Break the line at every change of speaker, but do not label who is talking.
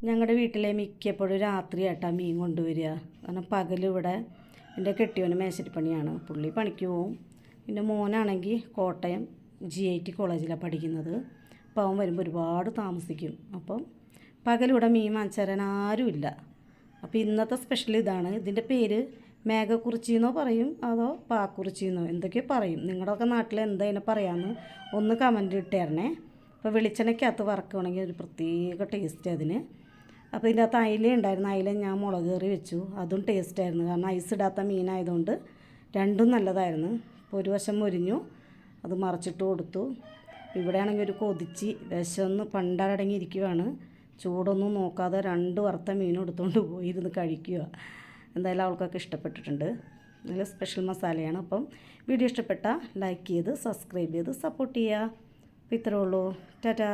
ഞങ്ങളുടെ വീട്ടിലെ മിക്കപ്പോഴും രാത്രിയായിട്ടാ മീൻ കൊണ്ടുവരിക. കാരണം പകലിവിടെ എൻ്റെ കെട്ടിയവന് മേശരിപ്പണിയാണ്, പുള്ളി പണിക്ക് പോവും. പിന്നെ മോനാണെങ്കിൽ കോട്ടയം GIT കോളേജിലാണ് പഠിക്കുന്നത്. അപ്പോൾ അവൻ വരുമ്പോൾ ഒരുപാട് താമസിക്കും. അപ്പം പകലിവിടെ മീൻ വാങ്ങിച്ചു തരാൻ ആരുമില്ല. അപ്പോൾ ഇന്നത്തെ സ്പെഷ്യൽ ഇതാണ്. ഇതിൻ്റെ പേര് മേഘക്കുറിച്ചിന്നോ പറയും, അതോ പാക്കുറിച്ചിന്നോ എന്തൊക്കെയോ പറയും. നിങ്ങളുടെയൊക്കെ നാട്ടിൽ എന്താ ഇതിനെ പറയാമെന്ന് ഒന്ന് കമൻറ്റ് ഇട്ട് തരണേ. അപ്പോൾ വെളിച്ചെണ്ണയ്ക്കകത്ത് വറക്കുകയാണെങ്കിൽ ഒരു പ്രത്യേക ടേസ്റ്റ് അതിന്. അപ്പോൾ ഇതിൻ്റെ അകത്ത് അയില ഉണ്ടായിരുന്നു. അയില ഞാൻ മുളക് കറി വെച്ചു, അതും ടേസ്റ്റായിരുന്നു. കാരണം ഐസ് ഇടാത്ത മീനായതുകൊണ്ട് രണ്ടും നല്ലതായിരുന്നു. അപ്പോൾ ഒരു വശം മുരിഞ്ഞു, അത് മറച്ചിട്ട് കൊടുത്തു. ഇവിടെയാണെങ്കിൽ ഒരു കൊതിച്ച് വിശന്ന് പണ്ടടങ്ങിയിരിക്കുകയാണ്. ചൂടൊന്നും നോക്കാതെ 2 വറുത്ത മീനും എടുത്തുകൊണ്ട് പോയിരുന്ന് കഴിക്കുക. എന്തായാലും അവൾക്കൊക്കെ ഇഷ്ടപ്പെട്ടിട്ടുണ്ട്. നല്ല സ്പെഷ്യൽ മസാലയാണ്. അപ്പം വീഡിയോ ഇഷ്ടപ്പെട്ടാൽ ലൈക്ക് ചെയ്ത് സബ്സ്ക്രൈബ് ചെയ്ത് സപ്പോർട്ട് ചെയ്യുക. അപ്പോൾ ഇത്രേ ഉള്ളൂ. ടാറ്റാ.